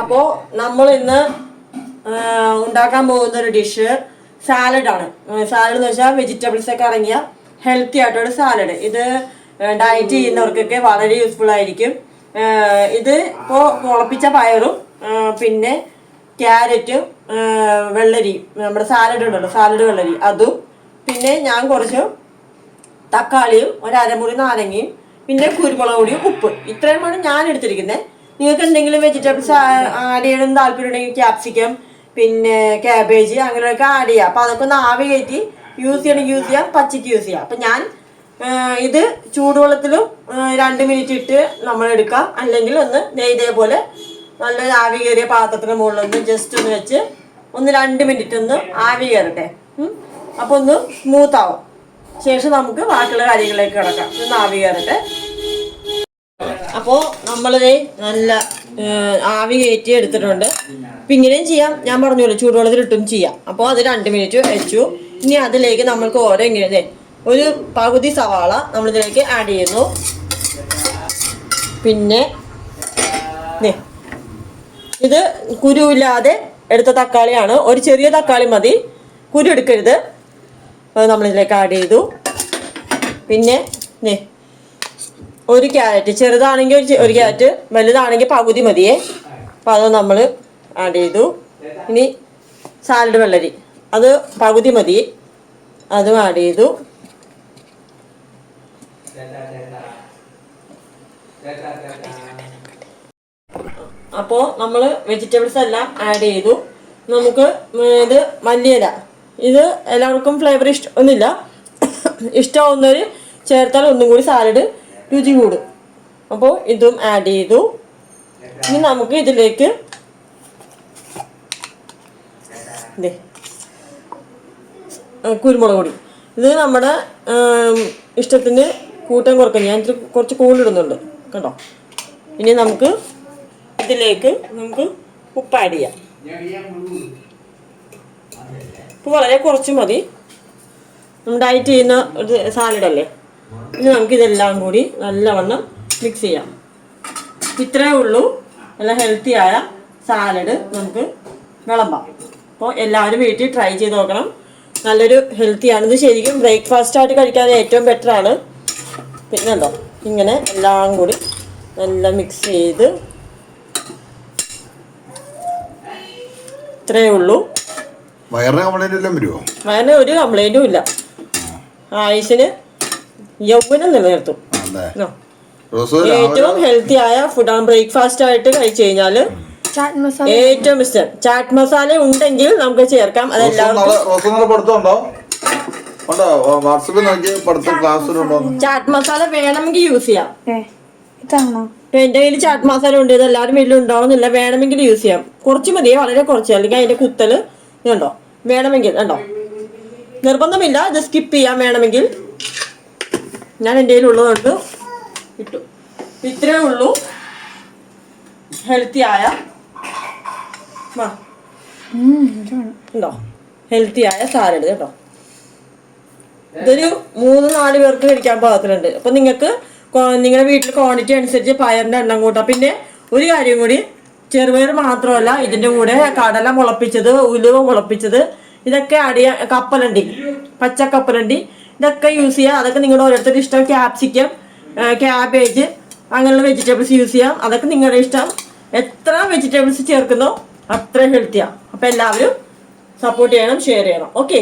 അപ്പോൾ നമ്മൾ ഇന്ന് ഉണ്ടാക്കാൻ പോകുന്ന ഒരു ഡിഷ് സാലഡാണ്. സാലഡ് എന്ന് വെച്ചാൽ വെജിറ്റബിൾസ് ഒക്കെ അടങ്ങിയ ഹെൽത്തി ആയിട്ടൊരു സാലഡ്. ഇത് ഡയറ്റ് ചെയ്യുന്നവർക്കൊക്കെ വളരെ യൂസ്ഫുൾ ആയിരിക്കും. ഇത് ഇപ്പോൾ മുളപ്പിച്ച പയറും പിന്നെ ക്യാരറ്റും വെള്ളരി, നമ്മുടെ സാലഡ് ഉണ്ടല്ലോ, സാലഡ് വെള്ളരി, അതും പിന്നെ ഞാൻ കുറച്ച് തക്കാളിയും ഒരു അരമുറി നാരങ്ങയും പിന്നെ കുരുമുളക് പൊടിയും ഉപ്പ്, ഇത്രയുമാണ് ഞാൻ എടുത്തിരിക്കുന്നത്. നിങ്ങൾക്ക് എന്തെങ്കിലും വെജിറ്റബിൾസ് ആഡ് ചെയ്യണം താല്പര്യം ഉണ്ടെങ്കിൽ ക്യാപ്സിക്കം പിന്നെ ക്യാബേജ് അങ്ങനെയൊക്കെ ആഡ് ചെയ്യാം. അപ്പം അതൊക്കെ ഒന്ന് ആവി കയറ്റി യൂസ് ചെയ്യണമെങ്കിൽ യൂസ് ചെയ്യാം, പച്ചയ്ക്ക് യൂസ് ചെയ്യാം. അപ്പം ഞാൻ ഇത് ചൂടുവെള്ളത്തിലും 2 മിനിറ്റ് ഇട്ട് നമ്മൾ എടുക്കാം. അല്ലെങ്കിൽ ഒന്ന് ഇതേപോലെ നല്ല ആവി കയറിയ പാത്രത്തിന് മുകളിലൊന്ന് ജസ്റ്റ് ഒന്ന് വെച്ച് ഒന്ന് 2 മിനിറ്റ് ഒന്ന് ആവി കയറട്ടെ. അപ്പോൾ ഒന്ന് സ്മൂത്ത് ആവും. ശേഷം നമുക്ക് ബാക്കിയുള്ള കാര്യങ്ങളിലേക്ക് കിടക്കാം. ഒന്ന് ആവി കയറട്ടെ. അപ്പോൾ നമ്മളിത് നല്ല ആവി കയറ്റി എടുത്തിട്ടുണ്ട്. അപ്പം ഇങ്ങനെയും ചെയ്യാം, ഞാൻ പറഞ്ഞല്ലോ ചൂടുവെള്ളത്തിലിട്ടും ചെയ്യാം. അപ്പോൾ അത് 2 മിനിറ്റ് വെച്ചു. ഇനി അതിലേക്ക് നമ്മൾക്ക് ഓരോ ഇങ്ങനെ ഒരു പകുതി സവാള നമ്മളിതിലേക്ക് ആഡ് ചെയ്യുന്നു. പിന്നെ ഇത് കുരുവില്ലാതെ എടുത്ത തക്കാളിയാണ്, ഒരു ചെറിയ തക്കാളി മതി, കുരു എടുക്കരുത്. അത് നമ്മളിതിലേക്ക് ആഡ് ചെയ്തു. പിന്നെ ഒരു ക്യാരറ്റ്, ചെറുതാണെങ്കിൽ ഒരു ക്യാരറ്റ്, വലുതാണെങ്കിൽ പകുതി മതിയേ. അപ്പോൾ അത് നമ്മൾ ആഡ് ചെയ്തു. ഇനി സാലഡ് വെള്ളരി, അത് പകുതി മതി, അതും ആഡ് ചെയ്തു. അപ്പോൾ നമ്മൾ വെജിറ്റബിൾസ് എല്ലാം ആഡ് ചെയ്തു. നമുക്ക് ഇത് മല്ലിയില, ഇത് എല്ലാവർക്കും ഫ്ലേവർ ഒന്നുമില്ല, ഇഷ്ടമാവുന്നവർ ചേർത്താൽ ഒന്നും കൂടി സാലഡ് രുചി കൂടും. അപ്പോൾ ഇതും ആഡ് ചെയ്തു. ഇനി നമുക്ക് ഇതിലേക്ക് കുരുമുളക് പൊടി, ഇത് നമ്മുടെ ഇഷ്ടത്തിന് കൂട്ടാൻ കുറയ്ക്കാം. ഞാൻ കുറച്ച് കൂടുതലിടുന്നുണ്ട് കേട്ടോ. ഇനി നമുക്ക് ഇതിലേക്ക് ഉപ്പ് ആഡ് ചെയ്യാം. ഉപ്പ് വളരെ കുറച്ച് മതി, നമ്മൾ ഡയറ്റ് ചെയ്യുന്ന ഒരു സാലഡല്ലേ. ഇനി നമുക്കിതെല്ലാം കൂടി നല്ലവണ്ണം മിക്സ് ചെയ്യാം. ഇത്രയേ ഉള്ളൂ നല്ല ഹെൽത്തി ആയ സാലഡ് നമുക്ക് വിളമ്പാം. അപ്പോൾ എല്ലാവരും വീട്ടിൽ ട്രൈ ചെയ്ത് നോക്കണം. നല്ലൊരു ഹെൽത്തിയാണ്. ഇത് ശരിക്കും ബ്രേക്ക്ഫാസ്റ്റായിട്ട് കഴിക്കാൻ ഏറ്റവും ബെറ്ററാണ്. പിന്നെ ഉണ്ടോ ഇങ്ങനെ എല്ലാം കൂടി നല്ല മിക്സ് ചെയ്ത് ഇത്രയേ ഉള്ളൂ. വയറിന് ഒരു കംപ്ലൈൻറ്റും ഇല്ല, ആയുസിന് യൗവനം നിലനിർത്തും. ഏറ്റവും ഹെൽത്തി ആയ ഫുഡാണ്. ബ്രേക്ക്ഫാസ്റ്റ് ആയിട്ട് കഴിച്ചു കഴിഞ്ഞാൽ ഏറ്റവും ഇഷ്ടം. ചാറ്റ് മസാല ഉണ്ടെങ്കിൽ നമുക്ക് ചേർക്കാം. ചാറ്റ് മസാല വേണമെങ്കിൽ യൂസ് ചെയ്യാം. എന്റെ കയ്യിൽ ചാറ്റ് മസാല ഉണ്ട്, ഇത് എല്ലാവരും വീട്ടിൽ ഉണ്ടാവുന്നില്ല. വേണമെങ്കിൽ യൂസ് ചെയ്യാം, കുറച്ച് മതിയെ, വളരെ കുറച്ച്. അല്ലെങ്കിൽ അതിന്റെ കുത്തല് ഇതുണ്ടോ, വേണമെങ്കിൽ ഉണ്ടോ, നിർബന്ധമില്ല, ഇത് സ്കിപ്പ് ചെയ്യാം വേണമെങ്കിൽ. ഞാൻ എൻ്റെ കയ്യിലുള്ളതുകൊണ്ട് ഇട്ടു. ഇത്രയേ ഉള്ളൂ ഹെൽത്തി ആയ ഉണ്ടോ ഹെൽത്തി ആയ സാലഡ് കേട്ടോ. ഇതൊരു 3-4 പേർക്ക് കഴിക്കാൻ പാകത്തിലുണ്ട്. അപ്പം നിങ്ങൾക്ക് നിങ്ങളുടെ വീട്ടിൽ ക്വാണ്ടിറ്റി അനുസരിച്ച് പയറിൻ്റെ എണ്ണം കൂട്ടാം. പിന്നെ ഒരു കാര്യം കൂടി, ചെറുപയർ മാത്രമല്ല, ഇതിൻ്റെ കൂടെ കടല മുളപ്പിച്ചത്, ഉലുവ മുളപ്പിച്ചത്, ഇതൊക്കെ ആഡ് ചെയ്യാം. കപ്പലണ്ടി, പച്ച കപ്പലണ്ടി, ഇതൊക്കെ യൂസ് ചെയ്യാം. അതൊക്കെ നിങ്ങളുടെ ഓരോരുത്തരുടെ ഇഷ്ടം. ക്യാപ്സിക്കം, ക്യാബേജ്, അങ്ങനെയുള്ള വെജിറ്റബിൾസ് യൂസ് ചെയ്യാം. അതൊക്കെ നിങ്ങളുടെ ഇഷ്ടം. എത്ര വെജിറ്റബിൾസ് ചേർക്കുന്നോ അത്ര ഹെൽത്തിയാണ്. അപ്പോൾ എല്ലാവരും സപ്പോർട്ട് ചെയ്യണം, ഷെയർ ചെയ്യണം. ഓക്കെ.